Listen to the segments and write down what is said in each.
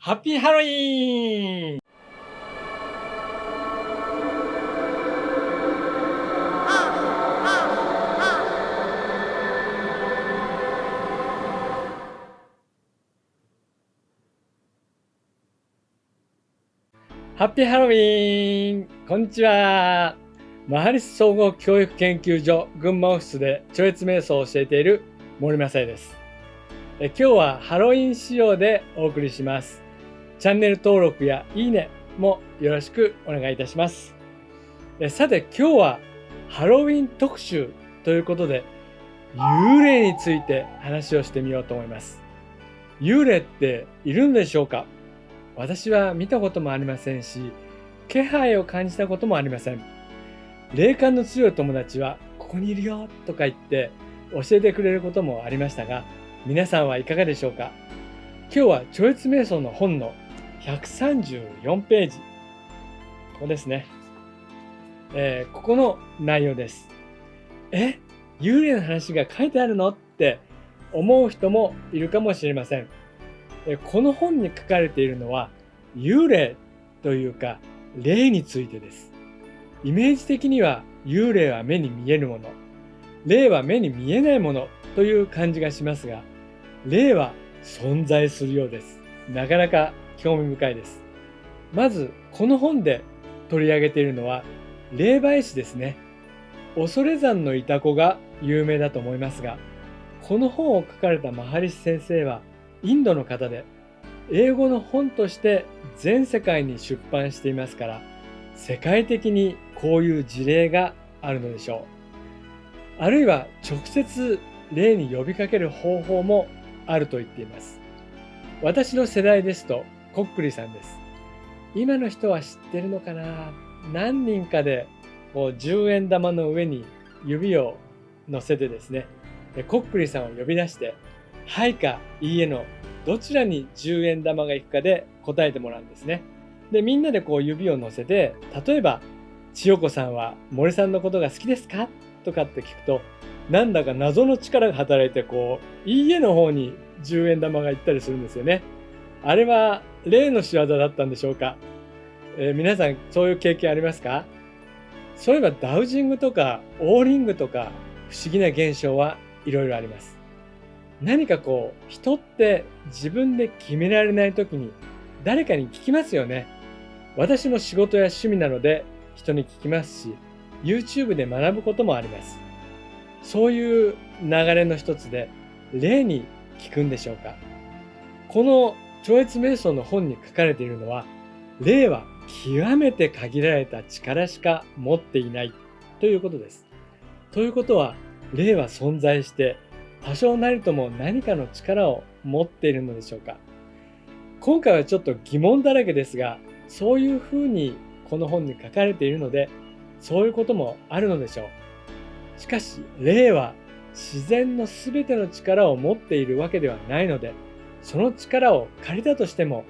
ハッピーハロウィーン。ハッピーハロウィーン。こんにちは。マハリス総合教育研究所群馬オフィスで超越瞑想を教えている森正也です。今日はハロウィン仕様でお送りします。チャンネル登録やいいねもよろしくお願いいたします。さて今日はハロウィン特集ということで幽霊について話をしてみようと思います。幽霊っているんでしょうか？私は見たこともありませんし、気配を感じたこともありません。霊感の強い友達はここにいるよとか言って教えてくれることもありましたが、皆さんはいかがでしょうか？今日は超越瞑想の本の134ページ、ここですね。ここの内容です。幽霊の話が書いてあるのって思う人もいるかもしれません。この本に書かれているのは幽霊というか霊についてです。イメージ的には幽霊は目に見えるもの、霊は目に見えないものという感じがしますが、霊は存在するようです。なかなか興味深いです。まずこの本で取り上げているのは霊媒師ですね。恐山のイタコが有名だと思いますが、この本を書かれたマハリシ先生はインドの方で、英語の本として全世界に出版していますから、世界的にこういう事例があるのでしょう。あるいは直接霊に呼びかける方法もあると言っています。私の世代ですとコックリさんです。今の人は知ってるのかな？何人かで10円玉の上に指を乗せてですね、コックリさんを呼び出して、はいかいいえのどちらに10円玉が行くかで答えてもらうんですね。で、みんなで指を乗せて、例えば千代子さんは森さんのことが好きですかとかって聞くと、なんだか謎の力が働いていいえの方に10円玉が行ったりするんですよね。あれは霊の仕業だったんでしょうか？皆さんそういう経験ありますか？そういえばダウジングとかオーリングとか不思議な現象はいろいろあります。何か人って自分で決められない時に誰かに聞きますよね。私も仕事や趣味なので人に聞きますし、YouTube で学ぶこともあります。そういう流れの一つで霊に聞くんでしょうか？この超越瞑想の本に書かれているのは、霊は極めて限られた力しか持っていないということです。ということは、霊は存在して多少なりとも何かの力を持っているのでしょうか？今回はちょっと疑問だらけですが、そういうふうにこの本に書かれているので、そういうこともあるのでしょう。しかし霊は自然のすべての力を持っているわけではないので、その力を借りたとしても、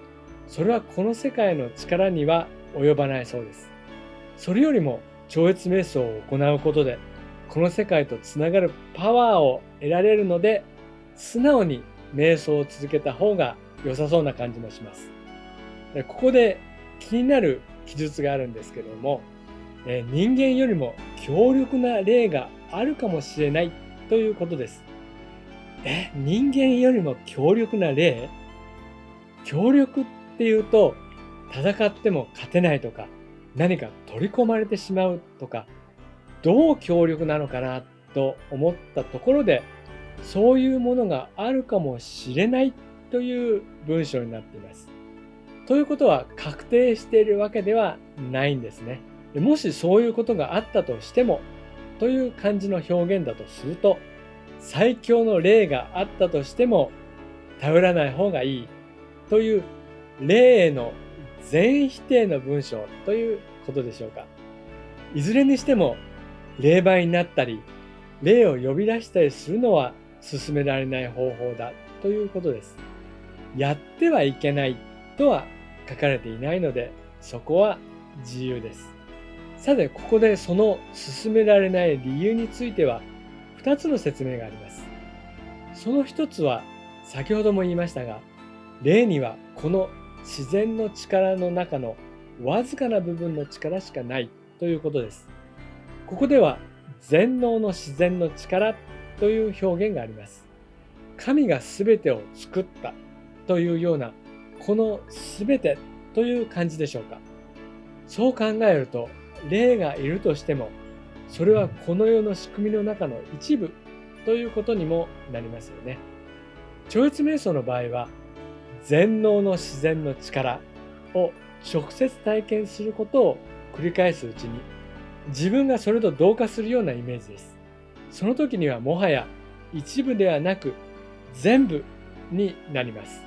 それはこの世界の力には及ばないそうです。それよりも超越瞑想を行うことで、この世界とつながるパワーを得られるので、素直に瞑想を続けた方が良さそうな感じもします。ここで気になる記述があるんですけれども、人間よりも強力な霊があるかもしれないということです。人間よりも強力な霊？強力っていうと、戦っても勝てないとか、何か取り込まれてしまうとか、どう強力なのかなと思ったところで、そういうものがあるかもしれないという文章になっています。ということは確定しているわけではないんですね。もしそういうことがあったとしてもという感じの表現だとすると、最強の霊があったとしても頼らない方がいいという霊への全否定の文章ということでしょうか。いずれにしても霊媒になったり霊を呼び出したりするのは勧められない方法だということです。やってはいけないとは書かれていないので、そこは自由です。さて、ここでその勧められない理由については2つの説明があります。その一つは先ほども言いましたが、霊にはこの自然の力の中のわずかな部分の力しかないということです。ここでは全能の自然の力という表現があります。神がすべてを作ったというような、このすべてという感じでしょうか。そう考えると、霊がいるとしても、それはこの世の仕組みの中の一部ということにもなりますよね。超越瞑想の場合は、全能の自然の力を直接体験することを繰り返すうちに、自分がそれと同化するようなイメージです。その時にはもはや一部ではなく全部になります。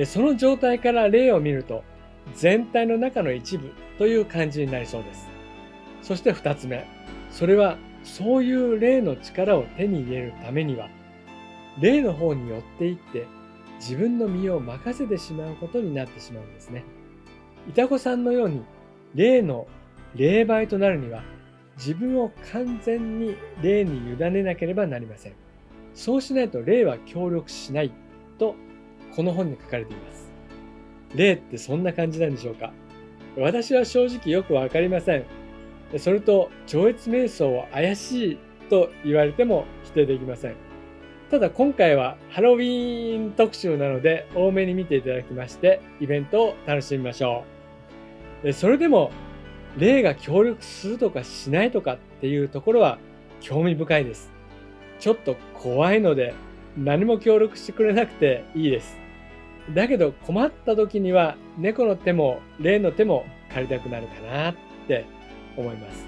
その状態から霊を見ると、全体の中の一部という感じになりそうです。そして2つ目、それはそういう霊の力を手に入れるためには、霊の方に寄っていって自分の身を任せてしまうことになってしまうんですね。イタコさんのように霊の霊媒となるには、自分を完全に霊に委ねなければなりません。そうしないと霊は協力しないとこの本に書かれています。霊ってそんな感じなんでしょうか？私は正直よくわかりません。それと超越瞑想は怪しいと言われても否定できません。ただ今回はハロウィーン特集なので多めに見ていただきまして、イベントを楽しみましょう。それでも霊が協力するとかしないとかっていうところは興味深いです。ちょっと怖いので何も協力してくれなくていいです。だけど困った時には猫の手も霊の手も借りたくなるかなって思います。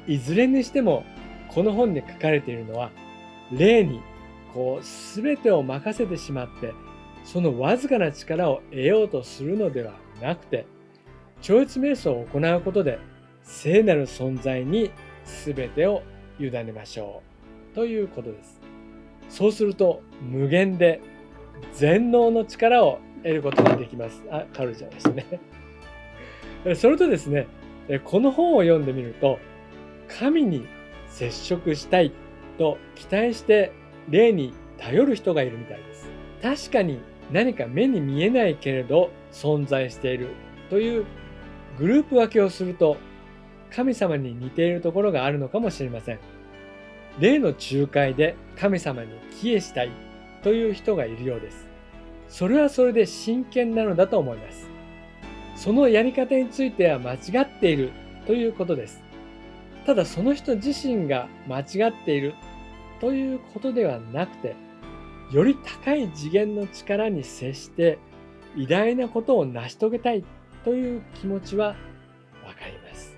いずれにしてもこの本に書かれているのは、霊に全てを任せてしまってそのわずかな力を得ようとするのではなくて、超越瞑想を行うことで聖なる存在に全てを委ねましょうということです。そうすると無限で全能の力を得ることができます。カルちゃんでしたね。それとですね、この本を読んでみると、神に接触したいと期待して霊に頼る人がいるみたいです。確かに何か目に見えないけれど存在しているというグループ分けをすると、神様に似ているところがあるのかもしれません。霊の仲介で神様に帰依したいという人がいるようです。それはそれで真剣なのだと思います。そのやり方については間違っているということです。ただその人自身が間違っているということではなくて、より高い次元の力に接して偉大なことを成し遂げたいという気持ちはわかります。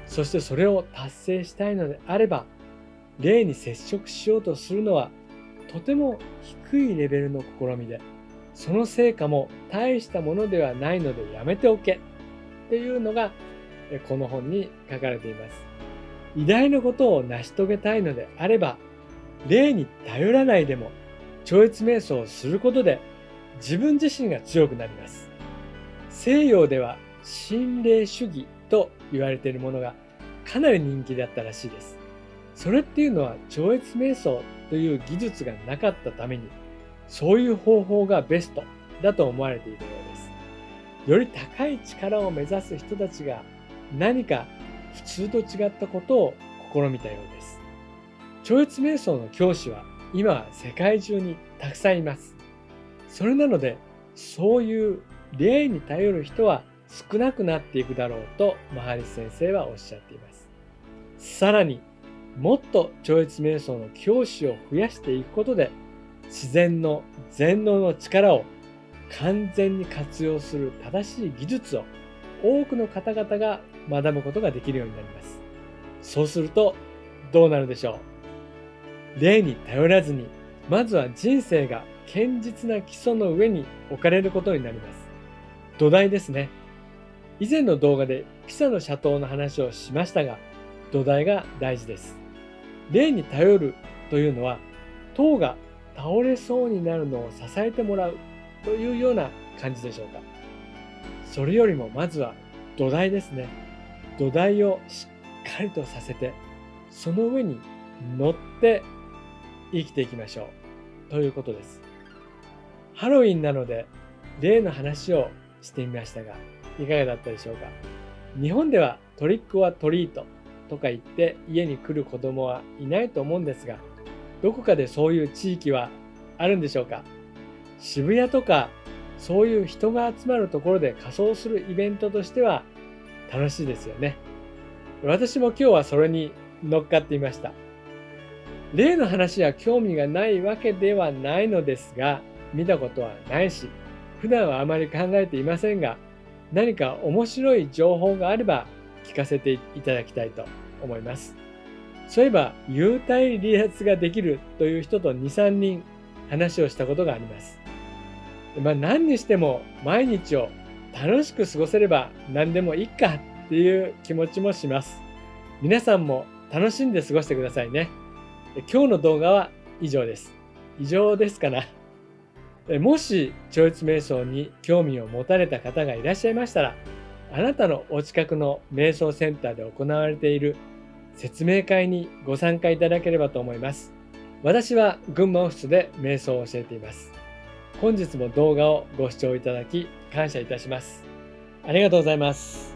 そしてそれを達成したいのであれば、霊に接触しようとするのはとても低いレベルの試みで、その成果も大したものではないのでやめておけっていうのがこの本に書かれています。偉大なことを成し遂げたいのであれば、霊に頼らないでも超越瞑想をすることで自分自身が強くなります。西洋では心霊主義と言われているものがかなり人気だったらしいです。それっていうのは超越瞑想という技術がなかったために、そういう方法がベストだと思われているようです。より高い力を目指す人たちが何か普通と違ったことを試みたようです。超越瞑想の教師は今は世界中にたくさんいます。それなので、そういう霊に頼る人は少なくなっていくだろうとマハリス先生はおっしゃっています。さらにもっと超越瞑想の教師を増やしていくことで、自然の全能の力を完全に活用する正しい技術を多くの方々が学ぶことができるようになります。そうするとどうなるでしょう。霊に頼らずに、まずは人生が堅実な基礎の上に置かれることになります。土台ですね。以前の動画でピサの斜塔の話をしましたが、土台が大事です。霊に頼るというのは、塔が倒れそうになるのを支えてもらうというような感じでしょうか。それよりもまずは土台ですね。土台をしっかりとさせて、その上に乗って生きていきましょうということです。ハロウィンなので例の話をしてみましたが、いかがだったでしょうか。日本ではトリックオアトリートとか言って家に来る子供はいないと思うんですが、どこかでそういう地域はあるんでしょうか。渋谷とかそういう人が集まるところで仮装するイベントとしては楽しいですよね。私も今日はそれに乗っかっていました。例の話は興味がないわけではないのですが、見たことはないし、普段はあまり考えていませんが、何か面白い情報があれば聞かせていただきたいと思います。そういえば、幽体離脱ができるという人と2、3人話をしたことがあります。何にしても毎日を楽しく過ごせれば何でもいいかっていう気持ちもします。皆さんも楽しんで過ごしてくださいね。今日の動画は以上です。以上ですかな。もし超越瞑想に興味を持たれた方がいらっしゃいましたら、あなたのお近くの瞑想センターで行われている説明会にご参加いただければと思います。私は群馬オフィスで瞑想を教えています。本日も動画をご視聴いただき感謝いたします。ありがとうございます。